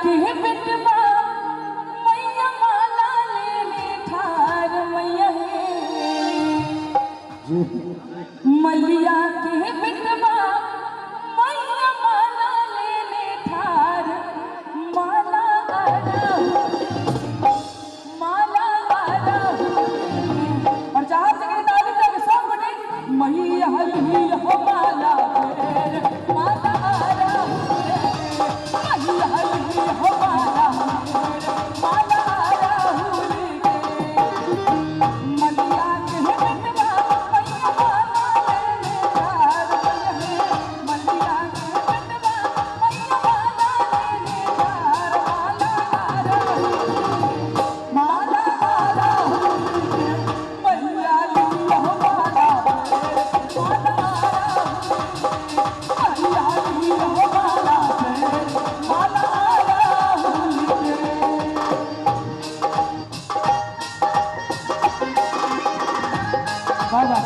के बिटवा मैया माला लेने ठार मैया मैया के बिटवा मैया माला लेने ठार माला माला और चार जगह ताली तक सब बने मैया हो माला माला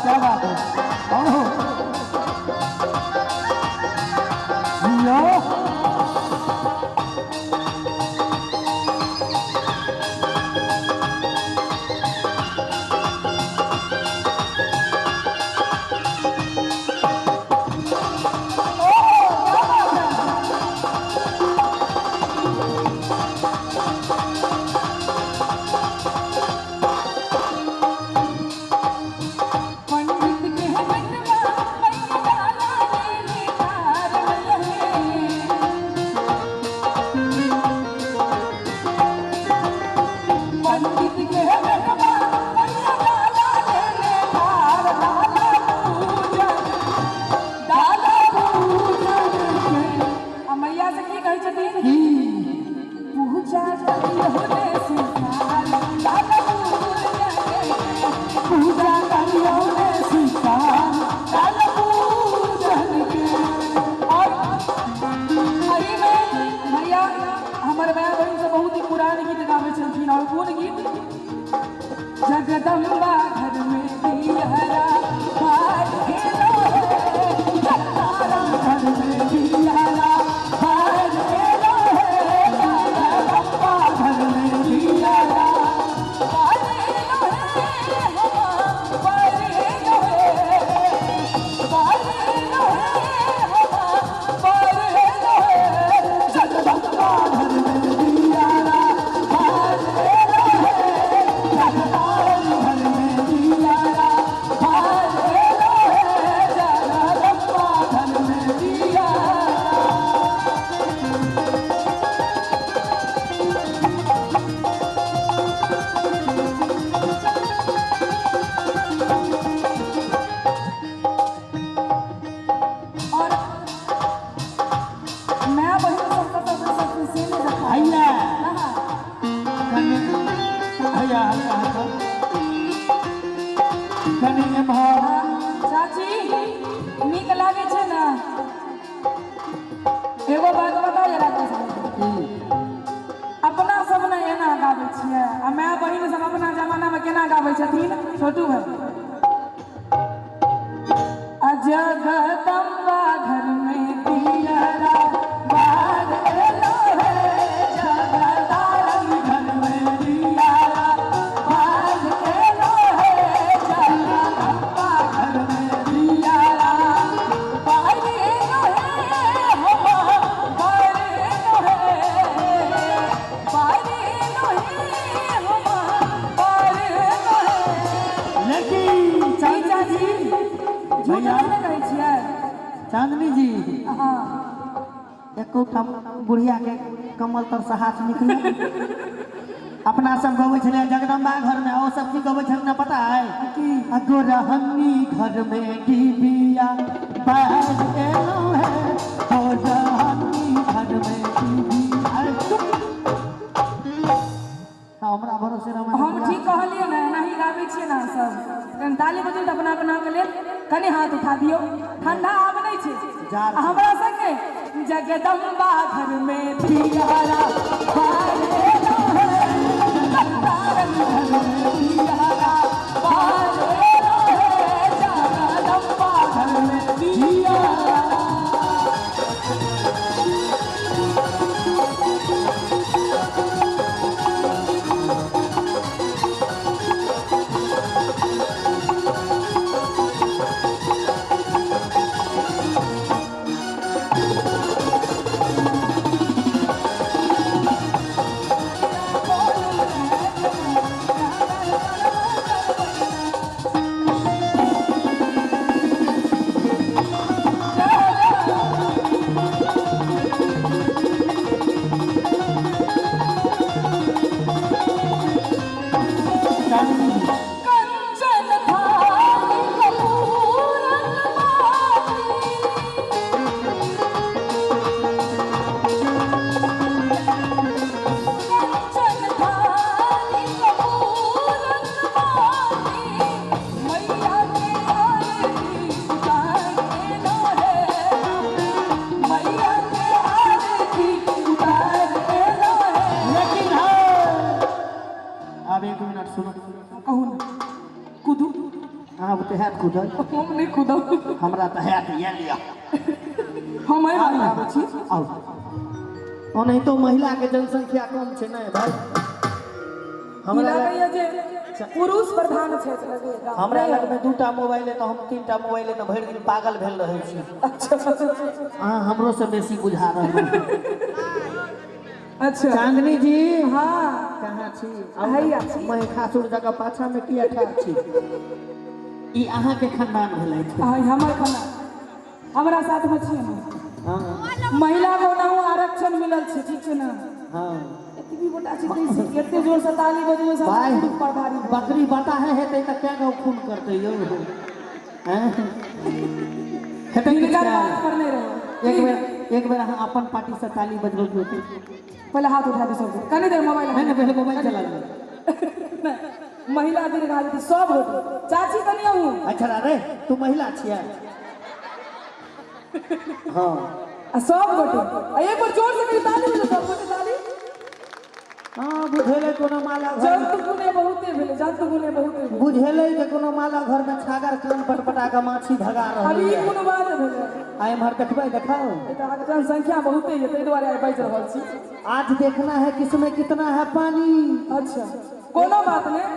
क्या बात है जगदम्बा घर में दियारा बाज खेलो है जगतारा घर में दियारा बाज खेलो है जगदम्बा घर में दियारा बाज खेलो है बाज खेलो है बाज खेलो है बाज खेलो है जगदम्बा घर में दियारा बाज खेलो है चाची नीक लागे छे ना एगो बात बता जरा अपना सब ने एना गाबै छियै आ माय बहिन सब अपना जमाना में केना गाबै छथिन छोटू भाई जगदम्बा घर में दियारा बाज खेलो है जगतारा घर में दियारा बाज खेलो है जगदम्बा घर में दियारा बाज खेलो है बाज खेलो है बाज खेलो है बाज खेलो है लेकिन चाचा जी भैया कहै छियै चांदनी जी हाँ एको बुढ़िया के कमल तर से हाथ निकले अपना सब गबै छलै जगदम्बा घर में और सब की गबै छलै पता है कि अगोरहनी घर में डिबिया बाज एलो है अगोरहनी घर में डिबिया हमरा भरोसे हम ठीक कहलिए ना नहीं गाबै छियै ना सब ताली बजै त अपना अपना के लेल कनी हाथ उठा दियो ठंडा आब नहीं छे हमरा संगे जगदम्बा घर में दियारा बाज एलो है जगतारा घर में दियारा बाज एलो है जगदम्बा घर में दियारा हैत कूदल हम नहीं कूदब हमरा तऽ हैत ये लिया हम आई बात आबै छी आओ ओनाही तो महिला के जनसंख्या कम छै नै भाई हमरा लगैया जे पुरुष प्रधान क्षेत्र लगेगा हमरा लग में 2टा मोबाइल है तो हम 3टा मोबाइल है तो भरि दिन पागल भेल रहै छी अच्छा हां हमरो से बेसी बुझा रहल अच्छा चांदनी जी हां कहाँ छी हैया छी मैं खासुर जगह पाछा में किया ठार छी ई अहाँ के खानदान भेलै हां हमर खाना हमरा साथ में छी हां महिला को ना आरक्षण मिलल छै ठीक छै ना हां एतबी गोटा छै एते जोर से ताली बजबै सब पुरुष प्रभारी बकरी बता है हेतै त क्या गौ खून करतै यौ हैं हेतै इनका बात करने रहो एक बेर अहाँ अपन पार्टी से ताली बजबो होते पहले हाथ उठा दे सब कनी देर मोबाइल नहीं पहले मोबाइल चला ले महिला दीर्घायु सब होते चाची कनी हूं अच्छा रे तू महिला छिया हां सब गोटे एक बार जोर से मेरी ताली बजा सब गोटे ताली हां बुझेले कोनो माला घर जंतु गुने बहुते भेले जंतु गुने बहुते भेले बुझेले जे कोनो माला घर में छागर कान पटपटा के माछी भगा रहल अभी है कोनो बात भेले आइ एमहर देखबै देखाओ एटा जनसंख्या बहुते है तै द्वारे आइ बाज रहल छी आज देखना है किसमें कितना है पानी अच्छा कोनो बात नहीं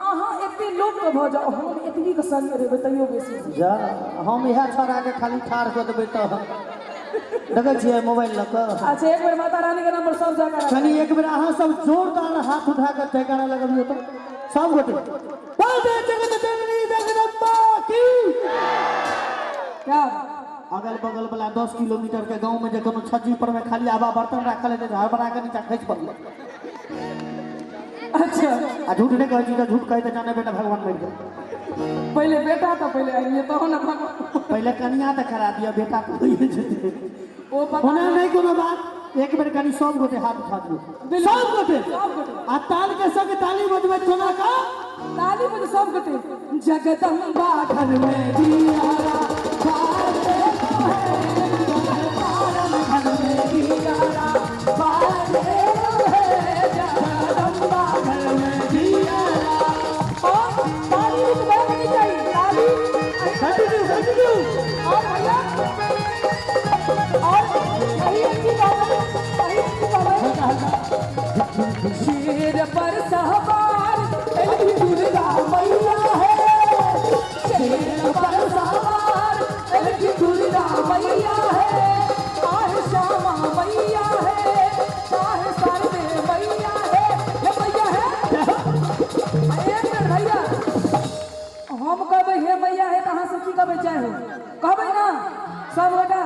अहाँ एते लोग के भ जाओ हम एतबी के संग रहबै तइयो बेसी जा हम इहा छोड़ा के खाली ठाड़ कर देबै त देखै छियै मोबाइल लऽ कऽ अच्छा एक बार माता रानी के नंबर सब जगह कनी एक बेर अहाँ सब जोरदार हाथ उठा के जयकारा लगबियो तो सब गोटे बोल दे जगत जननी जगदम्बा की क्या अगल बगल वाला 10 किलोमीटर के गांव में जे कोनो छज्जी पर में खाली आबा बर्तन राखल है हर बना के नीचा खैस पड़ल अच्छा आ झूठ नहीं कहै छी त झूठ कहै त जाने बेटा भगवान मर गए पहले बेटा तो पहले आइए तो ना पहले कन्या त करा दिया बेटा तो होइए जेतै ओ होना नहीं कोनो बात एक बेर कनी सब गोटे हाथ उठा दियो सब गोटे आ ताल के संग ताली बजबै कोना का ताली बज सब गोटे जगदम्बा घर में दियारा बाजे घर में दियारा बाजे जगदम्बा घर में दियारा ओ ताली तो बजनी चाहिए ताली कंटिन्यू और भैया और सही अच्छी बात शेर पर सहबार एली दुर्गा मैया है शेर पर सहबार एली दुर्गा मैया है चाहे श्यामा मैया है चाहे सरदे मैया है ये मैया है एक मिनट भैया हम कहबै हे मैया है तो अहाँ सब की कहबै जय हो कहबै ना सब गोटा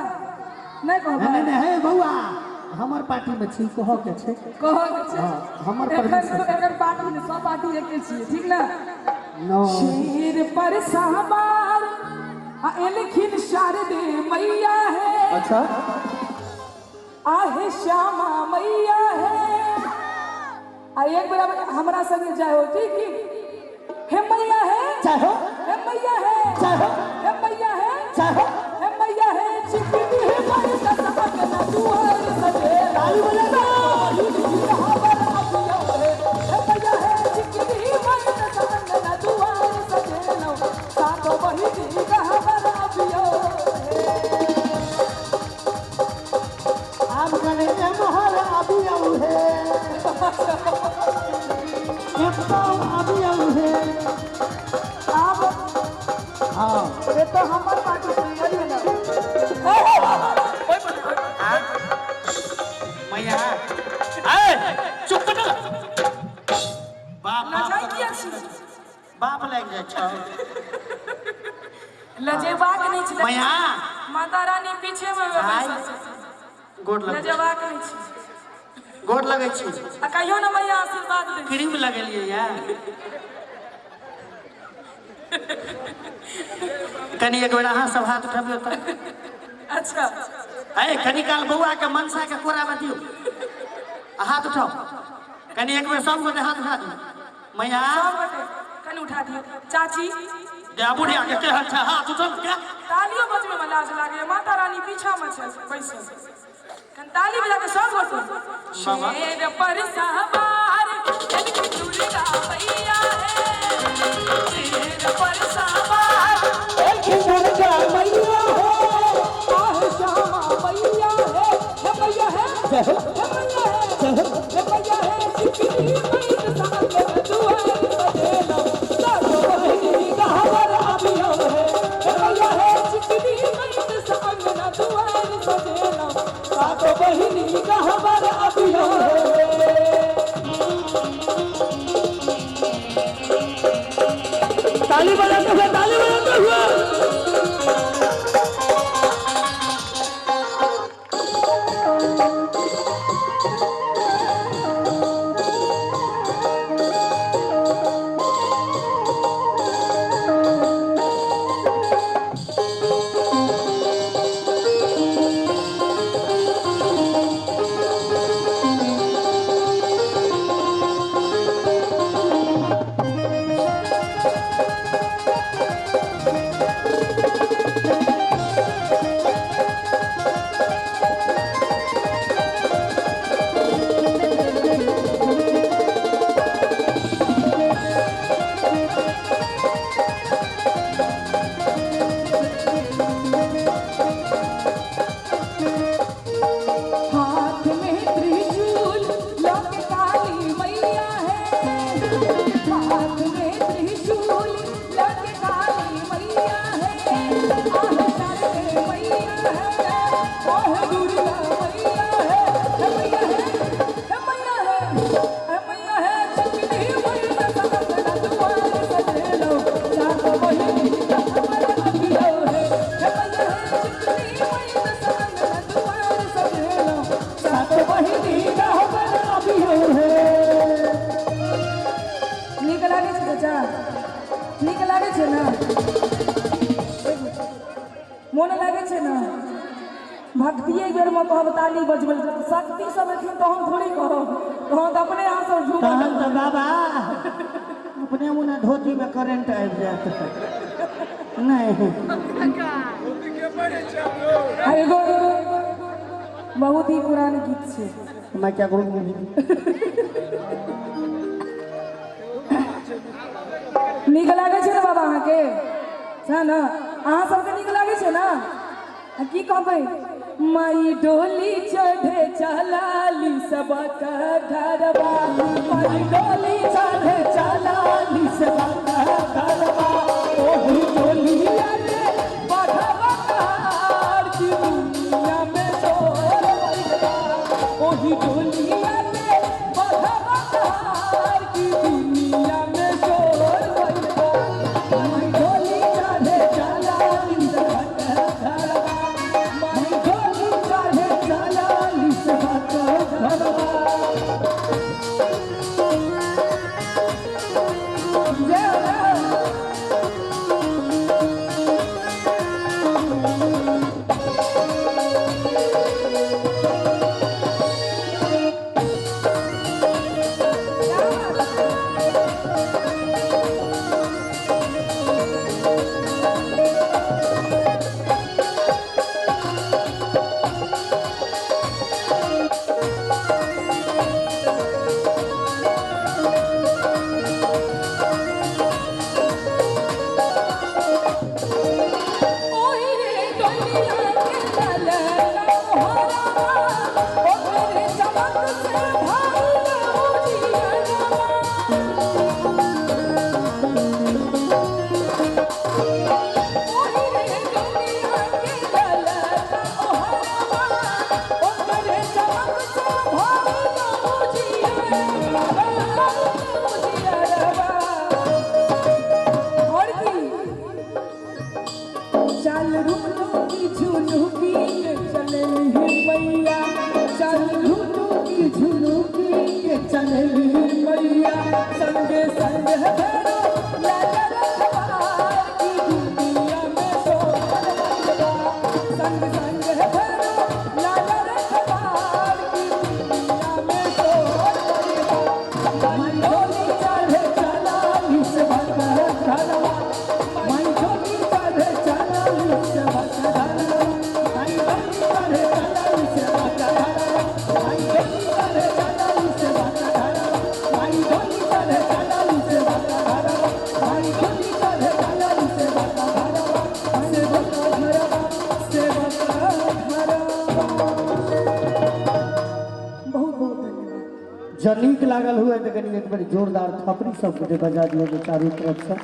नहीं कहबै नहीं हे बौआ हमर पार्टी में छी कह के छै हमर एकर पार्टी में सब पार्टी एके छियै ठीक ना नो शेर पर सवार आ एलखिन शारदे मैया है अच्छा आहे श्यामा मैया है आ एक बार हमरा संगे जाय हो ठीक हे मैया है जय हो हे मैया है जय हो हे मैया है जय हो हे मैया है चिकनी है मन का सबक ना दुआर सजे ताली बजा दो हे मैया है चिकनी मन का सबक ना दुआर सजे नो सातो बहिनी कहबर अबियो आम कने महर अभी आऊ है एकदम अभी आऊ है आप हां ये तो हमार पार्टी से गई ना मैया ए चुप कर बाप बाप लग जाय छ लजेबाक नहीं छै मैया माता रानी पीछे में गोड़ लग लजेबाक नहीं छै गोड़ लगै छी आ कहियो ना मैया आशीर्वाद दे क्रीम लगेलिए यार कनी एक बेर अहाँ सब हाथ उठाबियो त अच्छा ए कनी काल बौआ के मनसा के कोरा में दियो हाथ उठाओ कनी एक बेर सब गोटे हाथ उठा दियो मैया सब गोटे कनी उठा दियो चाची जा बुढ़िया के अच्छा हाथ उठा क्या तालियों बजवे में लाज लागे माता रानी पीछा में छै बैसल कन ताली बजा के सब गोटे शेर पर सवार एलखिन दुर्गा मैया है शेर पर सवार मैया है चिकनी मैया सागे दुआर सजेलो सातो बहिनी गहवर अभियो है मैया है चिकनी मैया सागे दुआर सजेलो सातो बहिनी गहवर अभियो है ताली बजाते हुए मन लगे छे ना भक्तिये बेर में कहब ताली बजबल शक्ति सब एखन तो हम थोड़ी कहब तहन तो अपने यहाँ सब झूम तहन तो बाबा अपने मुने धोती में करंट आबि जात नहीं एगो बहुत ही पुरान गीत छे मैं क्या करूँ नीक लागे छे ना बाबा अहाँ के छै ना अहाँ सबके नीक लागे छे ना की कहबै माई डोली चढ़े चलाली सबका घरवा माई डोली चढ़े चलाली सबका घरवा ओही डोली रे बढ़वा कार की दुनिया में शोर बजवा ओही डोली रे बढ़वा कार की दुनिया में शोर बजवा माई डोली चढ़े चलाली सबका घरवा माई डोली चढ़े चलाली सबका घरवा जय राम ओही रे डोलिया के चलना मोहरा ओ तेरे चमक से भाई उजियारा ओही रे डोलिया के चलना मोहरा ओ तेरे चमक से भाई उजियारा और की चल रुकी झुनुकी के चलली मैया चल रुकी झुनुकी के चलली मैया संगे संग भरो लाला रखवार की दुनिया में शोर बजवा संग संग भरो लाला रखवार की दुनिया में शोर बजवा माई डोली चढ़े चलाली सबका घरवा माई डोली चढ़े चलाली सबका घरवा माई डोली चढ़े चलाली सबका घरवा माई डोली चढ़े चलाली सबका घरवा माई डोली चढ़े चलाली सबका घरवा जब नीक लागल हुए तो कनी एक बार जोरदार थपड़ी सब बजा दियो चारों तरफ से।